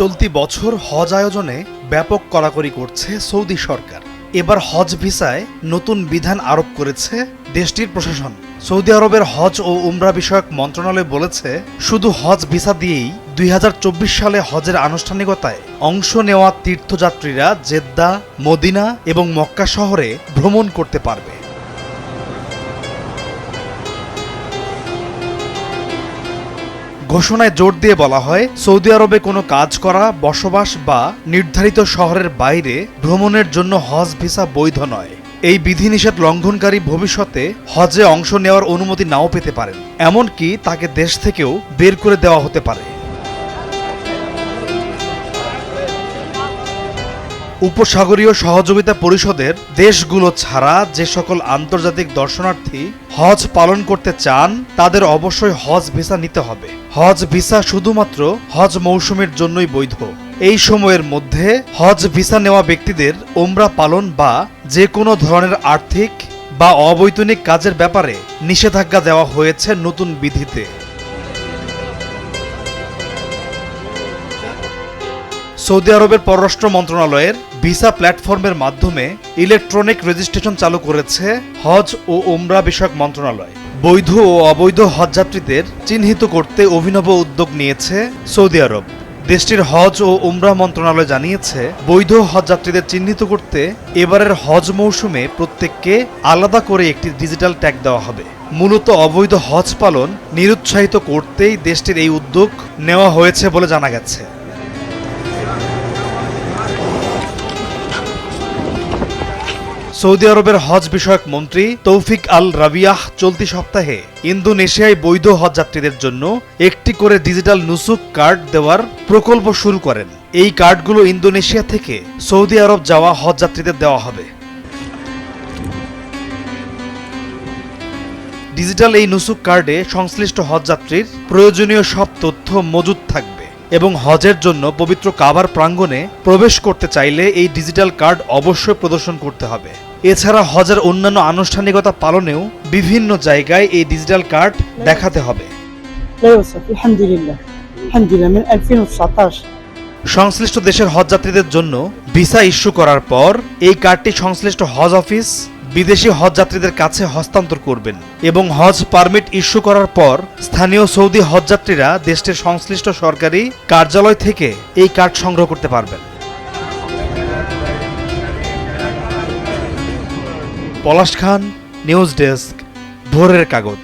চলতি বছর হজ আয়োজনে ব্যাপক কড়াকড়ি করছে সৌদি সরকার। এবার হজ ভিসায় নতুন বিধান আরোপ করেছে দেশটির প্রশাসন। সৌদি আরবের হজ ও উমরা বিষয়ক মন্ত্রণালয় বলেছে, শুধু হজ ভিসা দিয়েই 2024 সালে হজের আনুষ্ঠানিকতায় অংশ নেওয়া তীর্থযাত্রীরা জেদ্দা, মদিনা এবং মক্কা শহরে ভ্রমণ করতে পারবে। ঘোষণায় জোর দিয়ে বলা হয়, সৌদি আরবে কোনো কাজ করা, বসবাস বা নির্ধারিত শহরের বাইরে ভ্রমণের জন্য হজ ভিসা বৈধ নয়। এই বিধিনিষেধ লঙ্ঘনকারী ভবিষ্যতে হজে অংশ নেওয়ার অনুমতি নাও পেতে পারেন, এমনকি তাকে দেশ থেকেও বের করে দেওয়া হতে পারে। উপসাগরীয় সহযোগিতা পরিষদের দেশগুলো ছাড়া যে সকল আন্তর্জাতিক দর্শনার্থী হজ পালন করতে চান তাদের অবশ্যই হজ ভিসা নিতে হবে। হজ ভিসা শুধুমাত্র হজ মৌসুমের জন্যই বৈধ। এই সময়ের মধ্যে হজ ভিসা নেওয়া ব্যক্তিদের ওমরা পালন বা যে কোনো ধরনের আর্থিক বা অবৈতনিক কাজের ব্যাপারে নিষেধাজ্ঞা দেওয়া হয়েছে নতুন বিধিতে। সৌদি আরবের পররাষ্ট্র মন্ত্রণালয়ের ভিসা প্ল্যাটফর্মের মাধ্যমে ইলেকট্রনিক রেজিস্ট্রেশন চালু করেছে হজ ও উমরা বিষয়ক মন্ত্রণালয়। বৈধ ও অবৈধ হজযাত্রীদের চিহ্নিত করতে অভিনব উদ্যোগ নিয়েছে সৌদি আরব। দেশটির হজ ও উমরা মন্ত্রণালয় জানিয়েছে, বৈধ হজযাত্রীদের চিহ্নিত করতে এবারের হজ মৌসুমে প্রত্যেককে আলাদা করে একটি ডিজিটাল ট্যাগ দেওয়া হবে। মূলত অবৈধ হজ পালন নিরুৎসাহিত করতেই দেশটির এই উদ্যোগ নেওয়া হয়েছে বলে জানা গেছে। সৌদি আরবের হজ বিষয়ক মন্ত্রী তৌফিক আল রাবিয়াহ চলতি সপ্তাহে ইন্দোনেশিয়ায় বৈধ হজযাত্রীদের জন্য একটি করে ডিজিটাল নুসুক কার্ড দেওয়ার প্রকল্প শুরু করেন। এই কার্ডগুলো ইন্দোনেশিয়া থেকে সৌদি আরব যাওয়া হজযাত্রীদের দেওয়া হবে। ডিজিটাল এই নুসুক কার্ডে সংশ্লিষ্ট হজযাত্রীর প্রয়োজনীয় সব তথ্য মজুদ থাকবে এবং হজের জন্য পবিত্র কাবার প্রাঙ্গণে প্রবেশ করতে চাইলে এই ডিজিটাল কার্ড অবশ্যই প্রদর্শন করতে হবে। এছাড়া হজের অন্যান্য আনুষ্ঠানিকতা পালনেও বিভিন্ন জায়গায় এই ডিজিটাল কার্ড দেখাতে হবে। সংশ্লিষ্ট দেশের হজযাত্রীদের জন্য ভিসা ইস্যু করার পর এই কার্ডটি সংশ্লিষ্ট হজ অফিস বিদেশি হজযাত্রীদের কাছে হস্তান্তর করবেন এবং হজ পারমিট ইস্যু করার পর স্থানীয় সৌদি হজযাত্রীরা দেশটির সংশ্লিষ্ট সরকারি কার্যালয় থেকে এই কার্ড সংগ্রহ করতে পারবেন। পলাশ খান, নিউজ ডেস্ক, ভোরের কাগজ।